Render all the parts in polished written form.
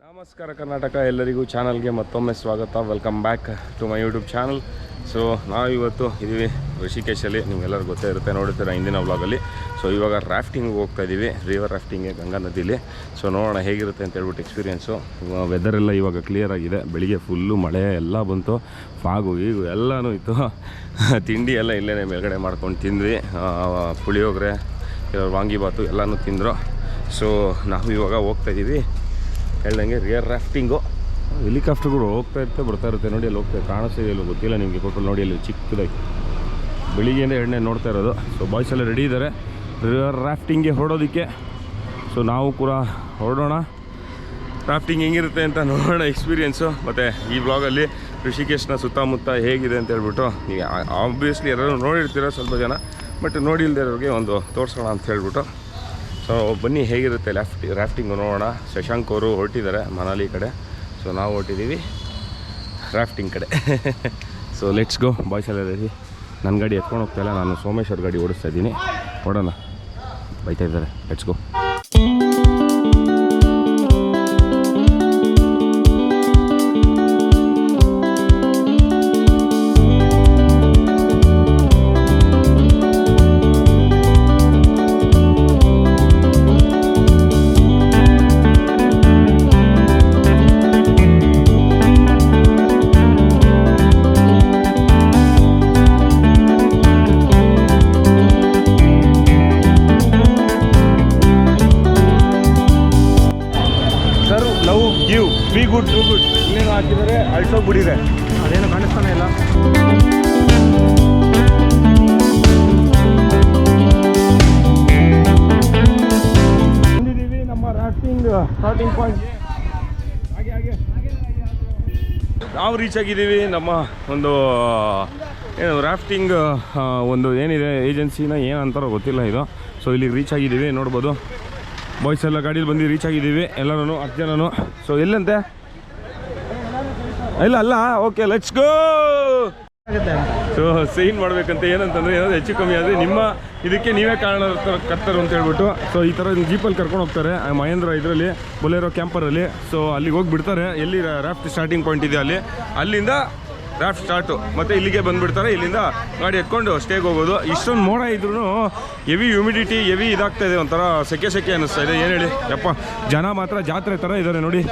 ನಮಸ್ಕಾರ ಕರ್ನಾಟಕ, ಎಲ್ಲರಿಗೂ ಚಾನಲ್ಗೆ ಮತ್ತೊಮ್ಮೆ ಸ್ವಾಗತ. Welcome back to my YouTube channel. So ನಾವಿವತ್ತು ಇದ್ದೀವಿ ರಿಷಿಕೇಶಲ್ಲಿ, ನಿಮಗೆಲ್ಲರೂ ಗೊತ್ತೇ ಇರುತ್ತೆ, ನೋಡುತ್ತೀರ ಹಿಂದಿನ ವ್ಲಾಗಲ್ಲಿ. ಸೊ ಇವಾಗ ರಾಫ್ಟಿಂಗ್ ಹೋಗ್ತಾ ಇದ್ದೀವಿ, ರಿವರ್ ರಾಫ್ಟಿಂಗ್ಗೆ ಗಂಗಾ ನದಿಲಿ. ಸೊ ನೋಡೋಣ ಹೇಗಿರುತ್ತೆ ಅಂತ ಹೇಳ್ಬಿಟ್ಟು ಎಕ್ಸ್ಪೀರಿಯೆನ್ಸು. ವೆದರೆಲ್ಲ ಇವಾಗ ಕ್ಲಿಯರ್ ಆಗಿದೆ, ಬೆಳಿಗ್ಗೆ ಫುಲ್ಲು ಮಳೆ ಎಲ್ಲ ಬಂತು, ಫಾಗು ಈಗು ಎಲ್ಲನೂ ಇತ್ತು. ತಿಂಡಿ ಎಲ್ಲ ಇಲ್ಲೇ ಮೇಲ್ಗಡೆ ಮಾಡ್ಕೊಂಡು ತಿಂದ್ವಿ, ಪುಳಿಯೋಗರೆ, ವಾಂಗಿಬಾತು ಎಲ್ಲನೂ ತಿಂದರು. ಸೊ ನಾವು ಇವಾಗ ಹೋಗ್ತಾಯಿದ್ದೀವಿ ಹೇಳ್ದಂಗೆ ರಿಯರ್ ರಾಫ್ಟಿಂಗು. ಹೆಲಿಕಾಪ್ಟರ್ಗಳು ಹೋಗ್ತಾ ಇರುತ್ತೆ ಬರ್ತಾ ಇರುತ್ತೆ, ನೋಡಿ ಅಲ್ಲಿ ಹೋಗ್ತಾ ಕಾಣಿಸ್ತಿದೆ ಇಲ್ಲ ಗೊತ್ತಿಲ್ಲ ನಿಮಗೆ, ಕೊಟ್ಟು ನೋಡಿ ಅಲ್ಲಿ ಚಿಕ್ಕದಾಗಿ ಬೆಳಿಗ್ಗೆಯಿಂದ ಎಣ್ಣೆ ನೋಡ್ತಾ ಇರೋದು. ಸೊ ಬಾಯ್ಸ್ ಎಲ್ಲ ರೆಡಿ ಇದ್ದಾರೆ ರಿವರ್ ರಾಫ್ಟಿಂಗ್ಗೆ ಹೊರಡೋದಕ್ಕೆ. ಸೊ ನಾವು ಕೂಡ ಹೊರಡೋಣ, ರಾಫ್ಟಿಂಗ್ ಹೆಂಗಿರುತ್ತೆ ಅಂತ ನೋಡೋಣ ಎಕ್ಸ್ಪೀರಿಯೆನ್ಸು. ಮತ್ತು ಈ ಬ್ಲಾಗಲ್ಲಿ ರಿಷಿಕೇಶ್ನ ಸುತ್ತಮುತ್ತ ಹೇಗಿದೆ ಅಂತ ಹೇಳ್ಬಿಟ್ಟು, ನೀವು ಆಬ್ವಿಯಸ್ಲಿ ಎಲ್ಲರೂ ನೋಡಿರ್ತೀರ ಸ್ವಲ್ಪ ಜನ, ಬಟ್ ನೋಡಿಲ್ದಿರೋರಿಗೆ ಒಂದು ತೋರಿಸೋಣ ಅಂತ ಹೇಳ್ಬಿಟ್ಟು. ಸೊ ಬನ್ನಿ ಹೇಗಿರುತ್ತೆ ರಾಫ್ಟಿಂಗು ನೋಡೋಣ. ಶಶಾಂಕ್ ಅವರು ಹೊರಟಿದ್ದಾರೆ ಮನಾಲಿ ಕಡೆ, ಸೊ ನಾವು ಹೊರಟಿದ್ದೀವಿ ರಾಫ್ಟಿಂಗ್ ಕಡೆ. So let's go. ಬಾಯ್ಸ್ ಎಲ್ಲ ರೆಡಿ. ನನ್ನ ಗಾಡಿ ಎತ್ಕೊಂಡು ಹೋಗ್ತಾಯಿಲ್ಲ, ನಾನು ಸೋಮೇಶ್ವರ್ ಗಾಡಿ ಓಡಿಸ್ತಾ ಇದ್ದೀನಿ, ಹೊಡೋಣ. ಬೈತಾ ಇದ್ದಾರೆ, let's go. Be good to good ಇನ್ನೇನು ಹಾಕಿದರೆ ಅಳ್ಸೋಗ್ಬಿಟ್ಟಿದೆ, ಅದೇನು ಕಾಣಿಸ್ತಾನೆ ಇಲ್ಲ. ಬಂದಿದ್ದೀವಿ ನಮ್ಮ ರಾಫ್ಟಿಂಗ್ ಸ್ಟಾರ್ಟಿಂಗ್ ಪಾಯಿಂಟ್ಗೆ. ಹಾಗೆ ನಾವು ರೀಚ್ ಆಗಿದ್ದೀವಿ ನಮ್ಮ ಒಂದು ಏನು ರಾಫ್ಟಿಂಗ್ ಒಂದು ಏನಿದೆ ಏಜೆನ್ಸಿನ ಏನಂತಾರೋ ಗೊತ್ತಿಲ್ಲ ಇದು. ಸೊ ಇಲ್ಲಿಗೆ ರೀಚ್ ಆಗಿದ್ದೀವಿ, ನೋಡ್ಬೋದು. ಬಾಯ್ಸ್ ಎಲ್ಲ ಗಾಡೀಲಿ ಬಂದು ರೀಚ್ ಆಗಿದ್ದೀವಿ ಎಲ್ಲರೂ 10 ಜನನು. ಸೊ ಎಲ್ಲಂತೆ ಇಲ್ಲ okay let's go. So sign ಮಾಡಬೇಕಂತ, ಏನಂತಂದರೆ ಏನಾದರೂ ಹೆಚ್ಚು ಕಮ್ಮಿ ಆದರೆ ನಿಮ್ಮ ಇದಕ್ಕೆ ನೀವೇ ಕಾರಣ ಕರ್ತರು ಅಂತ ಹೇಳ್ಬಿಟ್ಟು. ಸೊ ಈ ಥರ ಜೀಪಲ್ಲಿ ಕರ್ಕೊಂಡು ಹೋಗ್ತಾರೆ ಮಹೇಂದ್ರ ಇದರಲ್ಲಿ ಬೊಲೆರೋ ಕ್ಯಾಂಪರಲ್ಲಿ. ಸೊ ಅಲ್ಲಿಗೆ ಹೋಗಿ ಬಿಡ್ತಾರೆ, ಎಲ್ಲಿ ರಾಫ್ಟ್ ಸ್ಟಾರ್ಟಿಂಗ್ ಪಾಯಿಂಟ್ ಇದೆ ಅಲ್ಲಿಂದ ರಾಫ್ಟ್ ಸ್ಟಾರ್ಟು, ಮತ್ತು ಇಲ್ಲಿಗೆ ಬಂದುಬಿಡ್ತಾರೆ. ಇಲ್ಲಿಂದ ಗಾಡಿ ಎತ್ಕೊಂಡು ಸ್ಟೇಗೆ ಹೋಗೋದು. ಇಷ್ಟೊಂದು ಮೋಡ ಇದ್ರೂ ಹೆವಿ ಹ್ಯೂಮಿಡಿಟಿ, ಹೆವಿ ಇದಾಗ್ತಾಯಿದೆ, ಒಂಥರ ಸೆಕೆ ಅನ್ನಿಸ್ತಾ ಇದೆ. ಏನು ಹೇಳಿ ಯಪ್ಪ, ಜನ ಮಾತ್ರ ಜಾತ್ರೆ ಥರ ಇದ್ದಾರೆ ನೋಡಿ.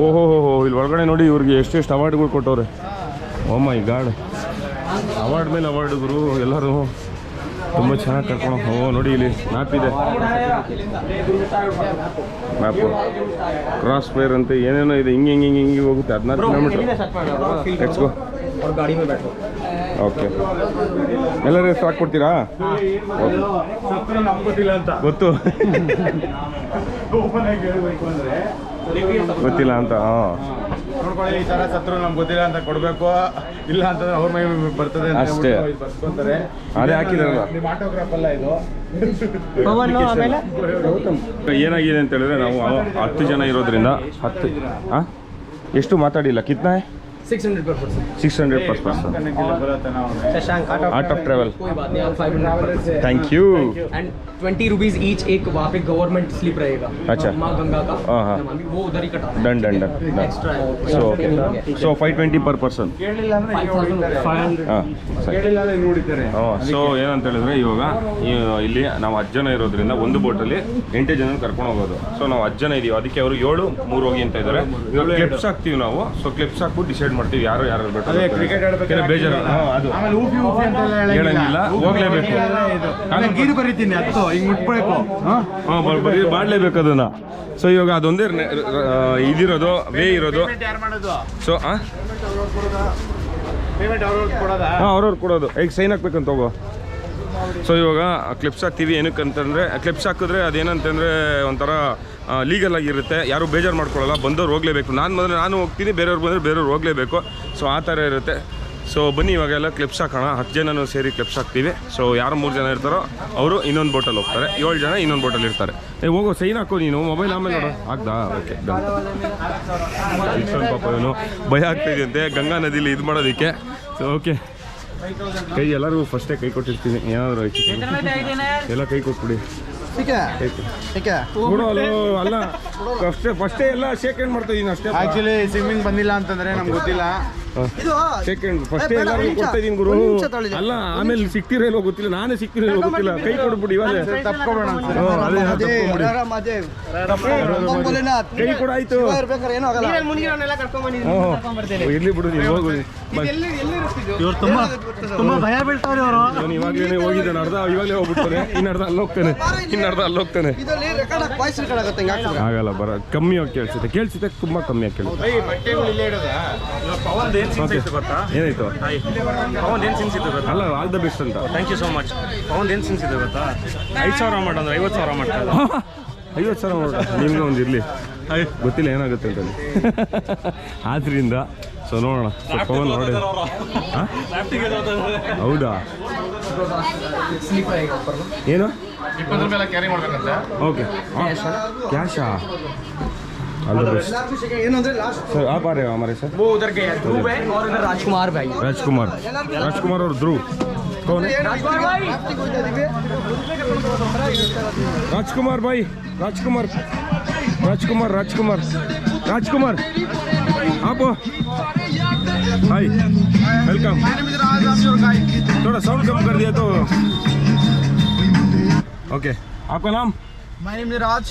ಓಹೋ ಇಲ್ಲಿ ಒಳಗಡೆ ನೋಡಿ, ಇವ್ರಿಗೆ ಎಷ್ಟೆಷ್ಟು ಅವಾರ್ಡ್ಗಳು ಕೊಟ್ಟವ್ರೆ. ಓ ಮೈ ಗಾಡ್, ಅವಾರ್ಡ್ ಮೇಲೆ ಅವಾರ್ಡ್ ಗುರು ಎಲ್ಲರೂ ತುಂಬ ಚೆನ್ನಾಗಿ ಕರ್ಕೊಂಡು. ನೋಡಿ ಇಲ್ಲಿ ಮ್ಯಾಪ್ ಇದೆ, ಮ್ಯಾಪು ಕ್ರಾಸ್ ಫೈರ್ ಅಂತ ಏನೇನೋ ಇದೆ, ಹಿಂಗೆ ಹೋಗುತ್ತೆ. 14 ಕಿಲೋಮೀಟ್ರ್. Let's go. ಓಕೆ, ಎಲ್ಲರೂ ಎಷ್ಟು ಹಾಕ್ಕೊಡ್ತೀರಾ? ಗೊತ್ತು ಗೊತ್ತಿಲ್ಲ ಅಂತ. ನೋಡ್ಕೊಳ್ಳಿ, ಈ ಥರ ಸತ್ರು ನಮ್ಗೆ ಗೊತ್ತಿಲ್ಲ ಅಂತ ಕೊಡಬೇಕು, ಇಲ್ಲ ಅಂತಂದ್ರೆ ಅವ್ರ ಮೈ ಬರ್ತದೆ ಅಷ್ಟೇ. ಬರ್ಸ್ಕೊಂತಾರೆ. ಅದೇ ಹಾಕಿದಾರಲ್ಲ ನಿಮ್ಮ ಆಟೋಗ್ರಾಫ್ ಅಲ್ಲ ಇದು. ಏನಾಗಿದೆ ಅಂತ ಹೇಳಿದ್ರೆ, ನಾವು 10 ಜನ ಇರೋದ್ರಿಂದ 10 ಎಷ್ಟು ಮಾತಾಡಿಲ್ಲ. ಕಿತ್ನಾ 600 per person. 600 per person. Shashank art of travel. कोई बात नहीं, आप 500 per person. Thank you. And 20 rupees each एक वहाँ पे गवर्नमेंट स्लिप रहेगा. अच्छा, माँ गंगा का हाँ वो उधर ही कटाना है. डन एक्स्ट्रा है. so 520 per person. ಕೇಳಿಲ್ಲ ಅಂದ್ರೆ 500. ಹಾಂ ಕೇಳಿಲ್ಲ ಅಂದ್ರೆ ನೋಡಿದ್ದಾರೆ. ಸೊ ಏನಂತ ಹೇಳಿದ್ರೆ, ಇವಾಗ ಇಲ್ಲಿ ನಾವು 10 ಜನ ಇರೋದ್ರಿಂದ ಒಂದು ಬೋಟಲ್ಲಿ 8 ಜನ ಕರ್ಕೊಂಡು ಹೋಗೋದು. ಸೊ ನಾವು 10 ಜನ ಇದೀವಿ, ಅದಕ್ಕೆ ಅವರು 7 3 ಹೋಗಿ ಅಂತ ಇದ್ದಾರೆ. ಇವಾಗ ಕ್ಲಿಪ್ಸ್ ಹಾಕ್ತೀವಿ ನಾವು. ಸೊ ಕ್ಲಿಪ್ಸ್ ಹಾಕ್ಬಿಟ್ಟು ಡಿಸೈಡ್ ಮಾಡ್ತೀವಿ ಯಾರು ಬೇಕು. ಕ್ರಿಕೆಟ್ ಆಡಬೇಕು, ಬೇಜಾರು ಆಮೇಲೆ ಊಪಿ ಅಂತ ಹೇಳಂಗಿಲ್ಲ, ಹೋಗ್ಲೇಬೇಕು. ಗೀರು ಬರೀತೀನಿ ಹತ್ತು ಹಿಂಗೆ ಮುಟ್ಬೇಕು, ಮಾಡಲೇಬೇಕು ಅದನ್ನ. ಸೊ ಇವಾಗ ಅದೊಂದೇ ಇದಿರೋದು ವೇ ಇರೋದು. ಸೊ ಅವ್ರವ್ರು ಕೊಡೋದು, ಈಗ ಸೈನ್ ಹಾಕ್ಬೇಕಂತ ಹೋಗೋ. ಸೊ ಇವಾಗ ಕ್ಲಿಪ್ಸ್ ಹಾಕ್ತೀವಿ. ಏನಕ್ಕೆ ಅಂತಂದರೆ, ಕ್ಲಿಪ್ಸ್ ಹಾಕಿದ್ರೆ ಅದೇನಂತಂದರೆ ಒಂಥರ ಲೀಗಲ್ ಆಗಿರುತ್ತೆ, ಯಾರು ಬೇಜಾರು ಮಾಡ್ಕೊಳ್ಳಲ್ಲ, ಬಂದವ್ರು ಹೋಗಲೇಬೇಕು. ನಾನು ಹೋಗ್ತೀನಿ, ಬೇರೆಯವ್ರು ಬಂದರೆ ಬೇರೆಯವ್ರು ಹೋಗಲೇಬೇಕು. ಸೊ ಆ ಥರ ಇರುತ್ತೆ. ಸೊ ಬನ್ನಿ ಇವಾಗೆಲ್ಲ ಕ್ಲಿಪ್ಸ್ ಹಾಕೋಣ. 10 ಜನನೂ ಸೇರಿ ಕ್ಲಿಪ್ಸ್ ಹಾಕ್ತೀವಿ. ಸೊ ಯಾರು 3 ಜನ ಇರ್ತಾರೋ ಅವರು ಇನ್ನೊಂದು ಬೋಟಲ್ಲಿ ಹೋಗ್ತಾರೆ, 7 ಜನ ಇನ್ನೊಂದು ಬೋಟಲ್ಲಿ ಇರ್ತಾರೆ. ಹೋಗೋ ಸೈನ್ ಹಾಕೋ ನೀನು, ಮೊಬೈಲ್ ಆಮೇಲೆ ನೋಡೋ. ಆಗ್ದಾ? ಓಕೆ. ಇಷ್ಟೊಂದು ಪಾಪ ಇವನು ಭಯ ಆಗ್ತಾಯಿದೆಯಂತೆ ಗಂಗಾ ನದಿಲಿ ಇದು ಮಾಡೋದಕ್ಕೆ. ಸೊ ಓಕೆ, ಕೈ ಎಲ್ಲರಿಗೂ ಫಸ್ಟೇ ಕೈ ಕೊಟ್ಟಿರ್ತೀನಿ, ಏನಾದರೂ ಎಲ್ಲ ಕೈ ಕೊಟ್ಬಿಡಿ. ठीक है ठीक है ಕೊಡು ಅಲ್ಲ ಫಸ್ಟೇ ಎಲ್ಲ ಶೇಕ್ ಹ್ಯಾಂಡ್ ಮಾಡ್ತಾ ಇದೀನಿ ಅಷ್ಟೇ ಆಕ್ಚುಲಿ ಸ್ವಿಮ್ಮಿಂಗ್ ಬಂದಿಲ್ಲ ಅಂತಂದ್ರೆ ನಮ್ಗೆ ಗೊತ್ತಿಲ್ಲ ಶೇಕ್ ಹ್ಯಾಂಡ್ ಫಸ್ಟೇ ಎಲ್ಲರಿಗೂ ಕೊಡ್ತಾ ಇದೀನಿ ಗುರು ಅಲ್ಲ ಆಮೇಲೆ ಸಿಕ್ತಿರೋ ಇಲ್ವೋ ಗೊತ್ತಿಲ್ಲ ನಾನೇ ಸಿಕ್ತಿರೋ ಇಲ್ವೋ ಗೊತ್ತಿಲ್ಲ ಕೈ ಕೊಡ್ಬಿಡಿ ಇವಾಗ ತಪ್ಕೊಬೇಡ ಕೈ ಕೂಡ ಆಯ್ತು ಇರ್ಲಿ ಬಿಡು ನೀವು ಹೋಗು ಇವ್ರು ತುಂಬಾ ಭಯ ಬೀಳ್ತಾವ್ರೆ ಅವರು. ನಾನು ಇವಾಗಲೇ ಹೋಗಿದ್ದಾನೆ ಇವಾಗಲೇ ಹೋಗ್ಬಿಡ್ತಾನೆ ಇನ್ನರ್ಧ ಅಲ್ಲಿ ಹೋಗ್ತಾನೆ ಆಗಲ್ಲ ಬರ ಕಮ್ಮಿ ಆಗಿ ಕೇಳಿಸುತ್ತೆ ತುಂಬಾ ಕಮ್ಮಿ ಆಗಿ ಕೇಳಿಸುತ್ತೆ ಏನಾಯ್ತು ಅಲ್ಲ ಆಲ್ ದ ಬೆಸ್ಟ್ ಅಂತ thank you so much. Pavan ಏನು ಸಿನ್ಸ್ ಇದೆ ಗೊತ್ತಾ, 5,000 ಮಾಡೋದು 50,000 ಮಾಡ್ತಾರೆ. 50,000 ಮಾಡೋಣ ನಿಮ್ಗೆ ಒಂದು ಇರಲಿ ಗೊತ್ತಿಲ್ಲ ಏನಾಗುತ್ತೆ ಅಂತ ಆದ್ರಿಂದ ಸೊ ನೋಡೋಣ ಪವನ್ ನೋಡಿ ಹೌದಾ ಏನು 20 ರೂಪಾಯಿ ಕ್ಯಾರಿ ಮಾಡ್ಬೇಕಂತೆ. ओके कैशा ऑल द बेस्ट सर आप आ रहे हो हमारे साथ वो उधर गए ध्रुव है और उधर राजकुमार भाई राजकुमार और ध्रुव कौन है राजकुमार भाई राजकुमार आप हाय वेलकम थोड़ा साउंड कम कर दिया तो ओके आपका नाम My name is Raj.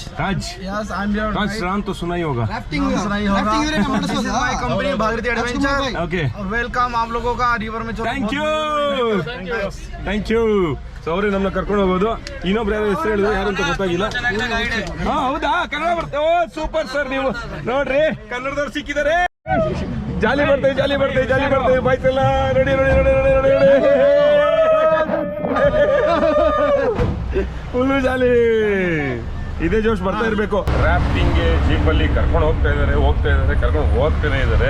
Yes, I'm your राज नाम तो सुना ही होगा Rafting is my company Bhagrati Adventure. Okay Welcome आप लोगों का रिवर में. ಥ್ಯಾಂಕ್ ಯು ಸೊ ಅವ್ರೆ ನಮ್ಮನ್ನ ಕರ್ಕೊಂಡು ಹೋಗೋದು ಇನ್ನೊಬ್ರು ಯಾರು ಹೆಸರು ಹೇಳಿದ್ರು ಯಾರು ಅಂತ ಗೊತ್ತಾಗಿಲ್ಲ ಹಾ ಹೌದಾ ಕನ್ನಡ ಬರ್ತೇ ಓ ಸೂಪರ್ ಸರ್ ನೀವು ನೋಡ್ರಿ ಕನ್ನಡದವ್ರು ಸಿಕ್ಕಿದ್ದಾರೆ ಜಾಲಿ ಬರ್ತೇವೆ ಬಾಯ್ಸ್ ಎಲ್ಲ ನೋಡಿ ಫುಲ್ಲು ಜಾಲಿ ಇದೇ ಜೋಶ್ ಬರ್ತಾ ಇರಬೇಕು ರಾಫ್ಟಿಂಗ್ಗೆ ಜೀಪಲ್ಲಿ ಕರ್ಕೊಂಡು ಹೋಗ್ತಾ ಇದ್ದಾರೆ ಕರ್ಕೊಂಡು ಹೋಗ್ತಾನೆ ಇದ್ದಾರೆ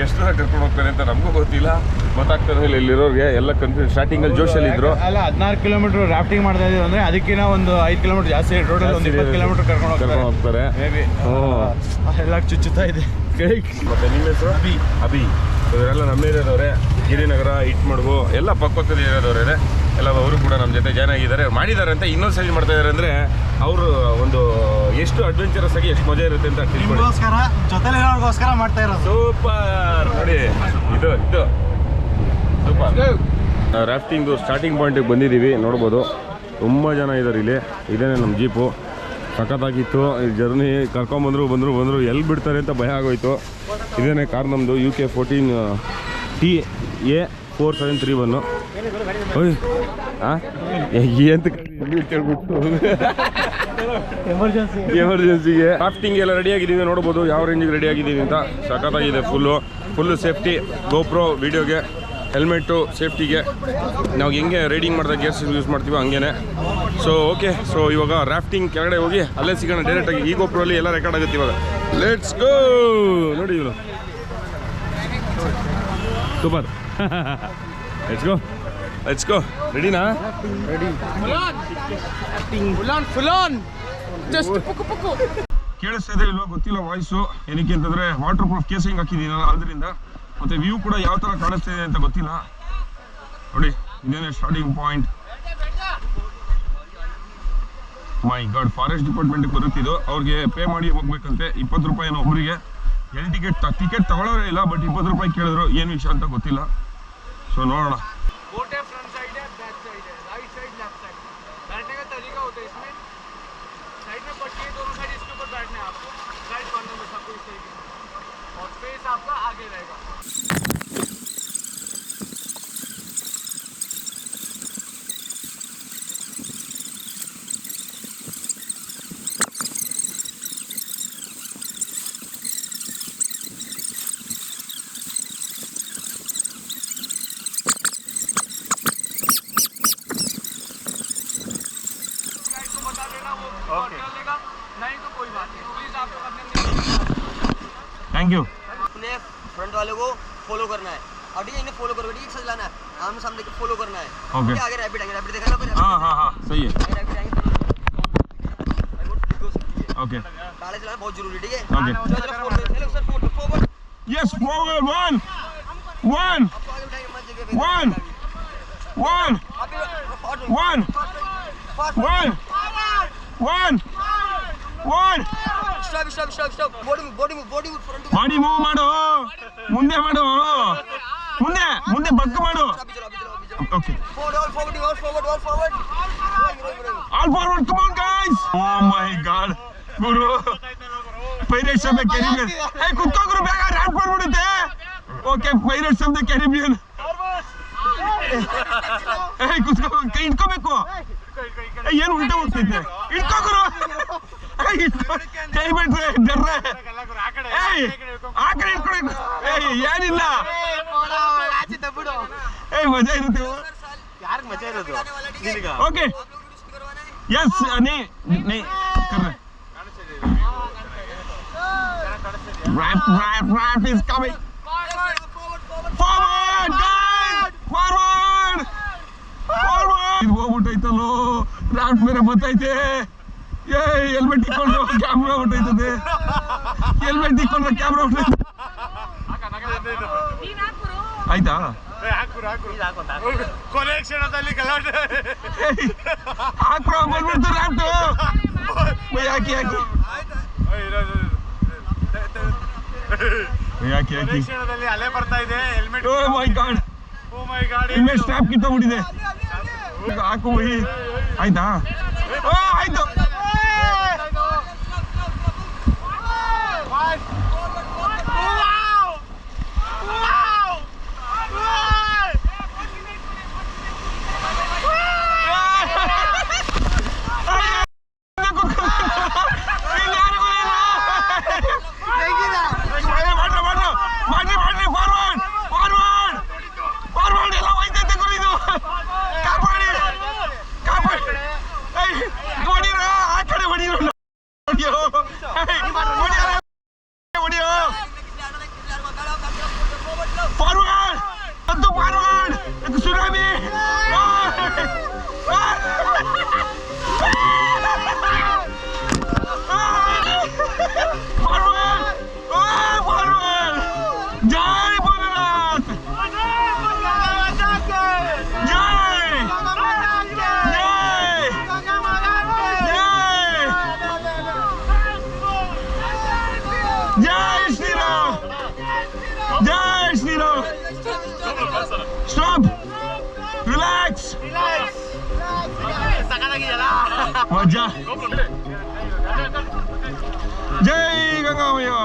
ಎಷ್ಟು ಜನ ಕರ್ಕೊಂಡು ಹೋಗ್ತಾರೆ ಅಂತ ನಮಗೂ ಗೊತ್ತಿಲ್ಲ ಗೊತ್ತಾಗ್ತದೆ ಇಲ್ಲಿರೋರಿಗೆ ಎಲ್ಲ ಕನ್ಫ್ಯೂಸ್ ಸ್ಟಾರ್ಟಿಂಗಲ್ಲಿ ಜೋಶಲ್ಲಿ ಇದ್ರು ಅಲ್ಲ 16 ಕಿಲೋಮೀಟರ್ ರಾಫ್ಟಿಂಗ್ ಮಾಡ್ತಾ ಇದೀವಿ ಅಂದ್ರೆ ಅದಕ್ಕಿಂತ ಒಂದು 5 ಕಿಲೋಮೀಟರ್ ಜಾಸ್ತಿ ರೋಡಲ್ಲಿ ಒಂದು 20 ಕಿಲೋಮೀಟರ್ ಕರ್ಕೊಂಡು ಹೋಗ್ತಾರೆ ಎಲ್ಲ ಚುಚ್ಚುತ್ತಾ ಇದೆ. ಮತ್ತೆ ನಿಮ್ಮ ಹೆಸರು ಅಭಿ ಇವರೆಲ್ಲ ನಮ್ಮ ಏರಿಯಾದವ್ರೆ ಗಿರಿನಗರ ಇಟ್ಮಡ್ಗು ಎಲ್ಲ ಪಕ್ಕದ ಏರಿಯಾದವ್ರೆ ಎಲ್ಲ ಅವರು ಕೂಡ ನಮ್ಮ ಜೊತೆ ಜಾಯ್ನ್ ಆಗಿದ್ದಾರೆ ಮಾಡಿದ್ದಾರೆ ಅಂತ ಇನ್ನೊಂದು ಸರಿ ಮಾಡ್ತಾ ಇದ್ದಾರೆ ಅಂದರೆ ಅವರು ಒಂದು ಎಷ್ಟು ಅಡ್ವೆಂಚರಸ್ ಆಗಿ ಎಷ್ಟು ಮಜಾ ಇರುತ್ತೆ ಅಂತ ತಿಳ್ಕೊಳ್ಳಿ ಜೊತೆಲಿರೋರ್ಗೋಸ್ಕರ ಮಾಡ್ತಾ ಇರೋದು. ಸೂಪರ್ ನೋಡಿ ಇದು ಸೂಪರ್ ರಾಫ್ಟಿಂಗು ಸ್ಟಾರ್ಟಿಂಗ್ ಪಾಯಿಂಟಿಗೆ ಬಂದಿದ್ದೀವಿ ನೋಡ್ಬೋದು ತುಂಬ ಜನ ಇದ್ದಾರೆ ಇಲ್ಲಿ ಇದೇನೆ ನಮ್ಮ ಜೀಪು ಸಖತ್ತಾಗಿತ್ತು ಈ ಜರ್ನಿ ಕರ್ಕೊಂಬಂದರು ಎಲ್ಲಿ ಬಿಡ್ತಾರೆ ಅಂತ ಭಯ ಆಗೋಯ್ತು ಇದೇನೆ ಕಾರ್ ನಮ್ಮದು UK 14 TA 4731 ಓಯ್ ಅಂತ ಎಮರ್ಜೆನ್ಸಿಗೆ ರಾಫ್ಟಿಂಗ್ ಎಲ್ಲ ರೆಡಿ ಆಗಿದ್ದೀವಿ ನೋಡ್ಬೋದು ಯಾವ ರೇಂಜಿಗೆ ರೆಡಿ ಆಗಿದ್ದೀವಿ ಅಂತ ಸಖತ್ತಾಗಿದೆ ಫುಲ್ಲು ಸೇಫ್ಟಿ GoPro ವಿಡಿಯೋಗೆ ಹೆಲ್ಮೆಟ್ಟು ಸೇಫ್ಟಿಗೆ ನಾವು ಹೆಂಗೆ ರೈಡಿಂಗ್ ಮಾಡಿದಾಗ ಗೇರ್ಸ್ ಯೂಸ್ ಮಾಡ್ತೀವೋ ಹಂಗೇನೆ ಸೊ ಓಕೆ ಸೊ ಇವಾಗ ರಾಫ್ಟಿಂಗ್ ಕೆಳಗಡೆ ಹೋಗಿ ಅಲ್ಲೇ ಸಿಗೋಣ ಡೈರೆಕ್ಟಾಗಿ ಈ GoPro ಅಲ್ಲಿ ಎಲ್ಲ ರೆಕಾರ್ಡ್ ಆಗುತ್ತೆ ಇವಾಗ ಲೆಟ್ಸ್ ಗೋ ನೋಡಿ ಇವನು ಸೂಪರ್ ಲೆಟ್ಸ್ ಗೋ ರೆಡಿನಾ ಕೇಳಿಸ್ತಾ ಇದೆ ಇಲ್ವಾ ಗೊತ್ತಿಲ್ಲ ವಾಯ್ಸು ಏನಕ್ಕೆ ಅಂತಂದರೆ ವಾಟರ್ ಪ್ರೂಫ್ ಕೇಸಿಂಗ್ ಹಾಕಿದ್ದೀನಲ್ಲ ಅದರಿಂದ ಮತ್ತು ವ್ಯೂ ಕೂಡ ಯಾವ ಥರ ಕಾಣಿಸ್ತಾ ಇದೆ ಅಂತ ಗೊತ್ತಿಲ್ಲ ನೋಡಿ ಇದೇನೇ ಸ್ಟಾರ್ಟಿಂಗ್ ಪಾಯಿಂಟ್ ಮೈ ಗಾಡ್ ಫಾರೆಸ್ಟ್ ಡಿಪಾರ್ಟ್ಮೆಂಟ್ಗೆ ಬರುತ್ತಿದ್ದು ಅವ್ರಿಗೆ ಪೇ ಮಾಡಿ ಹೋಗ್ಬೇಕಂತೆ 20 ರೂಪಾಯಿನೋ ಒಬ್ಬರಿಗೆ ಎಲ್ಲಿ ಟಿಕೆಟ್ ತಗೊಳ್ಳೋರೇ ಇಲ್ಲ ಬಟ್ 20 ರೂಪಾಯಿ ಕೇಳಿದ್ರು ಏನು ವಿಷಯ ಅಂತ ಗೊತ್ತಿಲ್ಲ ಸೊ ನೋಡೋಣ थैंक यू अपने फ्रंट वाले को फॉलो करना है और ठीक है इन्हें फॉलो करो ठीक सही लाना है आमने सामने को फॉलो करना है ओके आगे रैपिड देखा ना हाँ सही है रैपिड आएंगे ओके गाड़ी चलाना बहुत जरूरी ठीक है okay sir forward yes forward one आपको आगे उठाएंगे मत जगह पे one 1 Stop. Body move front. Body move ಮಾಡು, ಮುಂದೆ ಮಾಡು, ಮುಂದೆ ಬಗ್ಗ ಮಾಡು. Okay, All forward. all forward, come on guys. Oh my god, ಗುರು ಪೈರೇಟ್ಸ್ ಆಫ್ ದ ಕೆರಿಬಿಯನ್. ಏ ಕುತ್ಕೋ ಗುರು, ಬೇಗ ರ್ಯಾಂಪ್ ಮಾಡ್ಬಿಡುತ್ತೆ. Okay, Pirates of the Caribbean. ಏ ಕುತ್ಕೋ, ಕೈ ಇಟ್ಕೋಬೇಕು. ಏನು ಉಲ್ಟಾ ಹೋಗ್ತೈತೆ, ಇಟ್ಕೋ ಗುರು. ಕೈ ಬಿಟ್ರೆ ಜರ್ರೆ. ಆ ಕಡೆ ಇಟ್ಕೊಬೇಕು. ಏನಿಲ್ಲ, ಮಜಾ ಇರುತ್ತೆ. ಓಕೆ, ಎಸ್, ನೀ ಕರ್ರೆ. Rap is coming. Forward, guys! Forward! ಇದು ಹೋಗ್ಬಿಟ್ಟೈತಲ್ಲೋ, ರ್ಯಾಪ್ ಮೇಲೆ ಬರ್ತೈತೆ. ಹೆಲ್ಮೆಟ್ ಇಟ್ಕೊಂಡು ಕ್ಯಾಮ್ರಾ ಹೊಟ್ಟೈತದೆ. ಹೆಲ್ಮೆಟ್ ಇಟ್ಕೊಂಡ್ರೆ ಕ್ಯಾಮ್ರಾ ಹೊಟ್ಟೈತೆ. ಆಯ್ತಾ? ಕೊನೆ ಕ್ಷಣದಲ್ಲಿ ಗಲಾಟೆ ಹಾಕ್ರೋ, ಬಂದ್ಬಿಡ್ತು ರ್ಯಾಪ್ಟು. ಹಾಕಿ ಕ್ಷಣದಲ್ಲಿ ಅಲೆ ಬರ್ತಾ ಇದೆ. ಹೆಲ್ಮೆಟ್. ಓ ಮೈ ಗಾಡ್, ಹೆಲ್ಮೆಟ್ ಸ್ಟ್ರಾಪ್ ಕಿತ್ತೋಗ್ಬಿಟ್ಟಿದೆ. ಹಾಕು ಹೋಗಿ. ಆಯ್ತಾ? ಆಯ್ತು. Stop! Relax! Wajah! Jai Ganga Maya!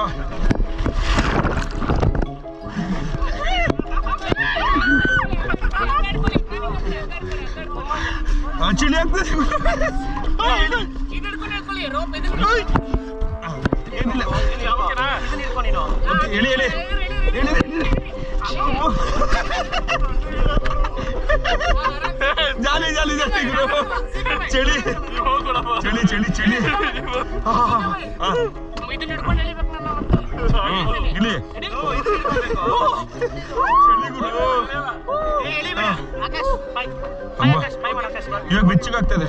Actually, ಜಾಲಿ ಗುರು. ಚಳಿ ಇಲ್ಲಿ ಇವಾಗ ಬೆಚ್ಚಗಾಗ್ತದೆ.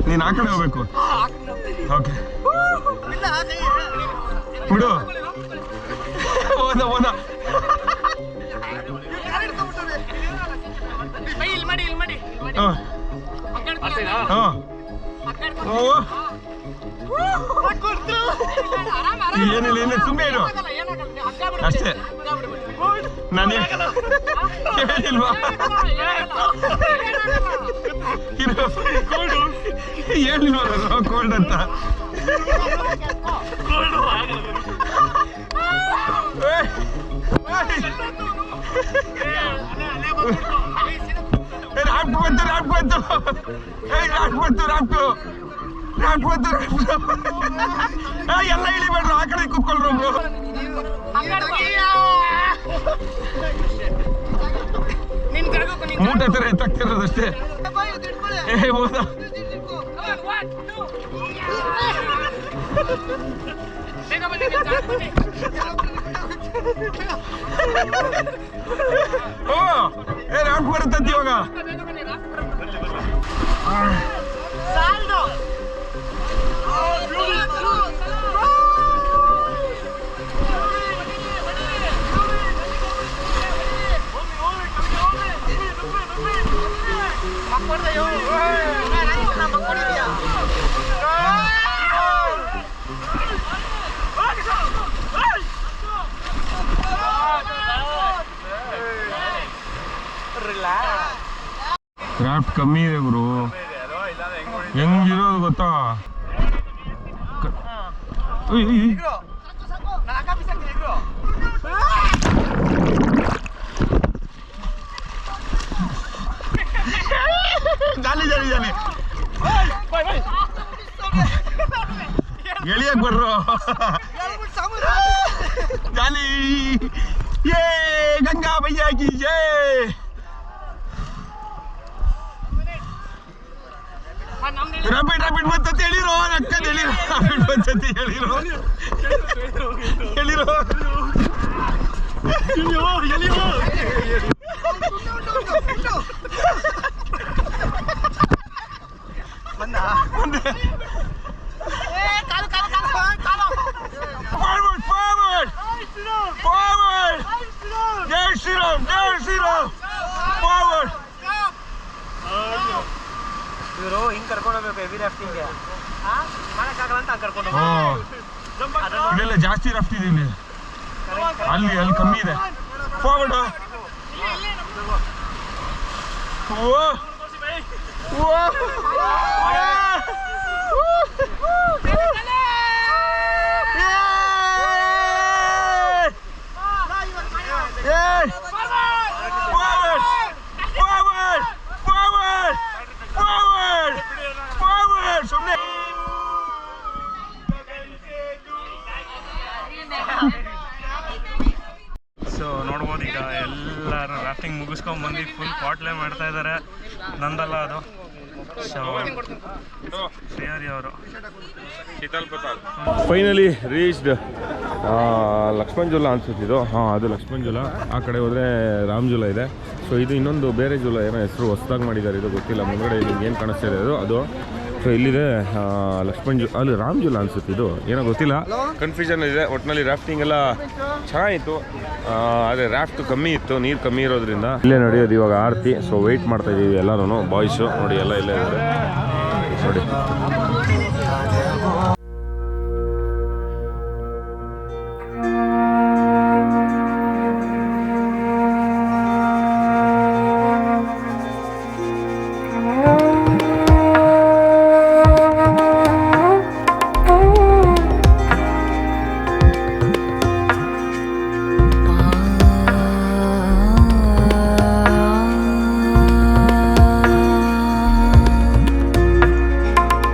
ನೀನ್ ಆ ಕಡೆ ಹೋಗ್ಬೇಕು. ಓಕೆ ಬಿಡು. ಹೋದ ಏನಿಲ್ಲ, ಸುಮ್ಮನೆ ಇರು ಅಷ್ಟೇ. ನಾನೇ ಹೇಳಿಲ್ವಾ ಹೇಳಿಲ್ವ ಕೋಲ್ಡ್ ಅಂತ. ರ್ಯಾಪ್ ಬಂತು. ಎಲ್ಲ ಇಳಿಬೇಡ್ರು, ಆ ಕಡೆ ಕೂತ್ಕೊಳ್ರು. ಮೂಟೆ ತರ ಎತ್ತಾಗ್ತಿರೋದಷ್ಟೇ. ಹೋದ ರ್ಯಾಂಪ್ ಬರುತ್ತಂತ ಇವಾಗ. ಕ್ರಾಫ್ಟ್ ಕಮ್ಮಿ ಇದೆ ಗುರು, ಹೆಂಗಿರೋದು ಗೊತ್ತಾ? ಎಳಿಯಕ್ ಬರ್ರೋ ಜಾಲಿ. ಯೇ ಗಂಗಾ ಭಯ್ಯಾ ಕಿ ಜೈ. ರ್ಯಾಪಿಡ್ ಬಂತಂತ ಹೇಳಿರೋ, ಅಕ್ಕನ ಹೇಳಿರೋ, ರ್ಯಾಪಿಡ್ ಬಂತಂತ ಹೇಳಿರೋ ಹೇಳಿರೋ. ಜೈ ಶ್ರೀರಾಮ್, ಜೈ ಶ್ರೀರಾಮ್, ಫಾರ್ವರ್ಡ್. ಇವರು ಹಿಂಗೆ ಕರ್ಕೊಂಡು ಹೋಗ್ಬೇಕು ಹೆವಿ ರಾಫ್ಟಿಂಗ್ಗೆ, ಮಾಡೋಕ್ಕಾಗಲ್ಲ ಅಂತ ಕರ್ಕೊಂಡು ಇಲ್ಲೆಲ್ಲ ಜಾಸ್ತಿ ರಫ್ಟ್ ಇದೆ ಇಲ್ಲಿ, ಅಲ್ಲಿ ಕಮ್ಮಿ ಇದೆ. ಫಾರ್ವರ್ಡ್. ಸೊ ನೋಡ್ಬೋದು ಈಗ ಎಲ್ಲರೂ ರಾಫ್ಟಿಂಗ್ ಮುಗಿಸ್ಕೊಂಡು ಬಂದು ಫುಲ್ ಪಾಟ್ಲೆ ಮಾಡ್ತಾ ಇದ್ದಾರೆ. ನಂದಲ್ಲ ಅದು, ಶ್ರೀಹರಿ ಅವರು. ಫೈನಲಿ ರೀಚ್ಡ್ ಲಕ್ಷ್ಮಣ್ ಜುಲಾ ಅನ್ಸುತ್ತಿದ್ದು. ಹಾಂ, ಅದು ಲಕ್ಷ್ಮಣ್ ಜುಲಾ. ಆ ಕಡೆ ಹೋದರೆ ರಾಮ್ ಜುಲಾ ಇದೆ. ಸೊ ಇದು ಇನ್ನೊಂದು ಬೇರೆ ಜುಲಾ, ಏನೋ ಹೆಸರು ಹೊಸದಾಗಿ ಮಾಡಿದ್ದಾರೆ, ಇದು ಗೊತ್ತಿಲ್ಲ. ಮುಂಗಡೆ ನಿಮ್ಗೆ ಏನು ಕಾಣಿಸ್ತಾ ಇದೆ ಅದು. ಸೊ ಇಲ್ಲಿದೆ ಲಕ್ಷ್ಮಣ್ ಅಲ್ಲಿ ರಾಮ್ ಜುಲಾ ಅನ್ಸುತ್ತೆ, ಇದು ಏನೋ ಗೊತ್ತಿಲ್ಲ, ಕನ್ಫ್ಯೂಷನ್ ಇದೆ. ಒಟ್ಟಿನಲ್ಲಿ ರಾಫ್ಟಿಂಗ್ ಎಲ್ಲ ಚೆನ್ನಾಗಿತ್ತು, ಆದರೆ ರಾಫ್ಟ್ ಕಮ್ಮಿ ಇತ್ತು, ನೀರು ಕಮ್ಮಿ ಇರೋದ್ರಿಂದ. ಇಲ್ಲೇ ನಡೆಯೋದು ಇವಾಗ ಆರತಿ. ಸೊ ವೆಯ್ಟ್ ಮಾಡ್ತಾ ಇದ್ದೀವಿ ಎಲ್ಲರೂ, ಬಾಯ್ಸು ನೋಡಿ ಎಲ್ಲ ಇಲ್ಲೇ ಇದ್ದಾರೆ ನೋಡಿ.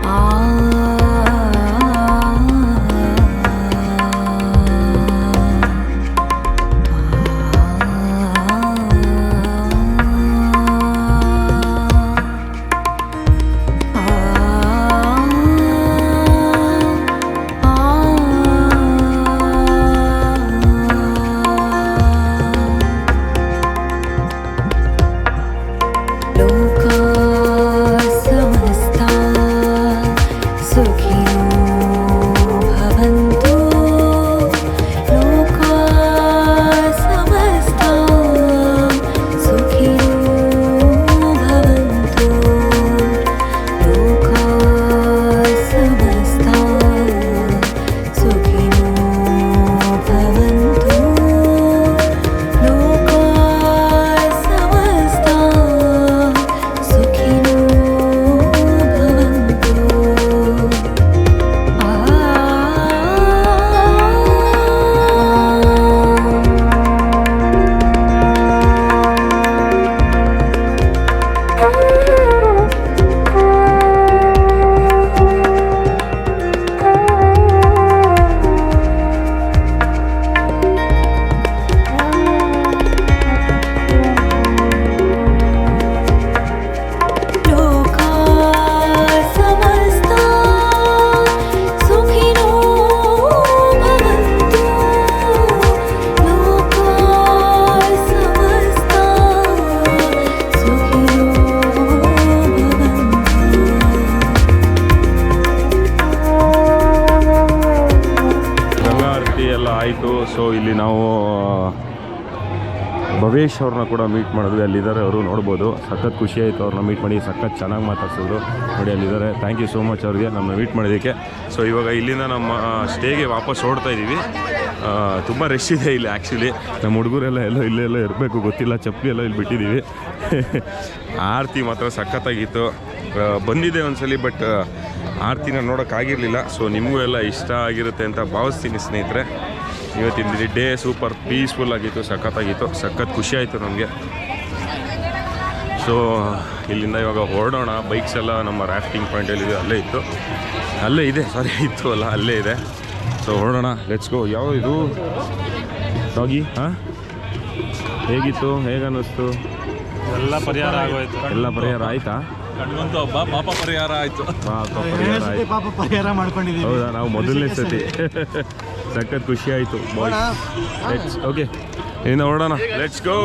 Ah ಆಯಿತು. ಸೊ ಇಲ್ಲಿ ನಾವು ಭವೇಶ್ ಅವ್ರನ್ನ ಕೂಡ ಮೀಟ್ ಮಾಡಿದ್ವಿ. ಅಲ್ಲಿದ್ದಾರೆ ಅವರು, ನೋಡ್ಬೋದು. ಸಖತ್ ಖುಷಿ ಆಯಿತು ಅವ್ರನ್ನ ಮೀಟ್ ಮಾಡಿ. ಸಖತ್ ಚೆನ್ನಾಗಿ ಮಾತಾಡ್ಸಿದ್ರು. ನೋಡಿ ಅಲ್ಲಿದ್ದಾರೆ. ಥ್ಯಾಂಕ್ ಯು ಸೋ ಮಚ್ ಅವ್ರಿಗೆ ನಮ್ಮನ್ನ ಮೀಟ್ ಮಾಡೋದಕ್ಕೆ. ಸೊ ಇವಾಗ ಇಲ್ಲಿಂದ ನಮ್ಮ ಸ್ಟೇಗೆ ವಾಪಸ್ ಓಡ್ತಾ ಇದ್ದೀವಿ. ತುಂಬ ರಶ್ ಇದೆ ಇಲ್ಲಿ ಆ್ಯಕ್ಚುಲಿ. ನಮ್ಮ ಹುಡುಗರೆಲ್ಲ ಇಲ್ಲೆಲ್ಲ ಇರಬೇಕು ಗೊತ್ತಿಲ್ಲ, ಚಪ್ಪಲಿ ಎಲ್ಲ ಇಲ್ಲಿ ಬಿಟ್ಟಿದ್ದೀವಿ. ಆರತಿ ಮಾತ್ರ ಸಖತ್ತಾಗಿತ್ತು. ಬಂದಿದೆ ಒಂದ್ಸಲಿ, ಬಟ್ ಆರತಿನ ನೋಡೋಕ್ಕಾಗಿರಲಿಲ್ಲ. ಸೊ ನಿಮಗೂ ಎಲ್ಲ ಇಷ್ಟ ಆಗಿರುತ್ತೆ ಅಂತ ಭಾವಿಸ್ತೀನಿ ಸ್ನೇಹಿತರೆ. ಇವತ್ತಿನ ಡೇ ಸೂಪರ್ ಪೀಸ್ಫುಲ್ ಆಗಿತ್ತು, ಸಖತ್ತಾಗಿತ್ತು, ಸಖತ್ ಖುಷಿ ಆಯಿತು ನಮಗೆ. ಸೊ ಇಲ್ಲಿಂದ ಇವಾಗ ಹೊರಡೋಣ. ಬೈಕ್ಸ್ ಎಲ್ಲ ನಮ್ಮ ರಾಫ್ಟಿಂಗ್ ಪಾಯಿಂಟಲ್ಲಿದೆ, ಅಲ್ಲೇ ಇದೆ ಇತ್ತು ಅಲ್ಲ, ಅಲ್ಲೇ ಇದೆ. ಸೊ ಹೊರಡೋಣ, ಲೆಟ್ಸ್ ಗೋ. ಯಾವ ಇದು ಡಾಗಿ? ಹಾಂ, ಹೇಗಿತ್ತು? ಹೇಗನ್ನಿಸ್ತು? ಎಲ್ಲ ಪರಿಹಾರ ಆಗೋಯ್ತು. ಎಲ್ಲ ಪರಿಹಾರ ಆಯ್ತಾ? ಕಣ್ಗಂತೂ ಹಬ್ಬ, ಪಾಪ ಪರಿಹಾರ ಆಯಿತು. ಪಾಪ ಪರಿಹಾರ ಮಾಡ್ಕೊಂಡಿದ್ದೀವಿ. ಹೌದಾ? ನಾವು ಮೊದಲನೇ ಸತಿ. ಸಖತ್ ಖುಷಿ ಆಯಿತು ಬಾಯ್. ಓಕೆ, ಇನ್ನು ಹೊರಡೋಣ, ಲೆಟ್ಸ್ ಗೋ.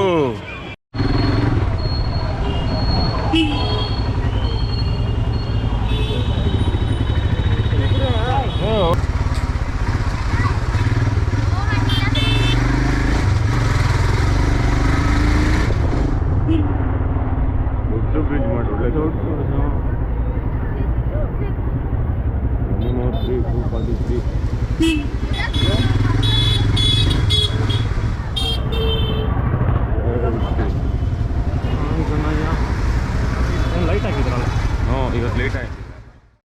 ಬ್ರಿಡ್ಜ್ ಮಾಡಿ ಒಳ್ಳೆ 103, 243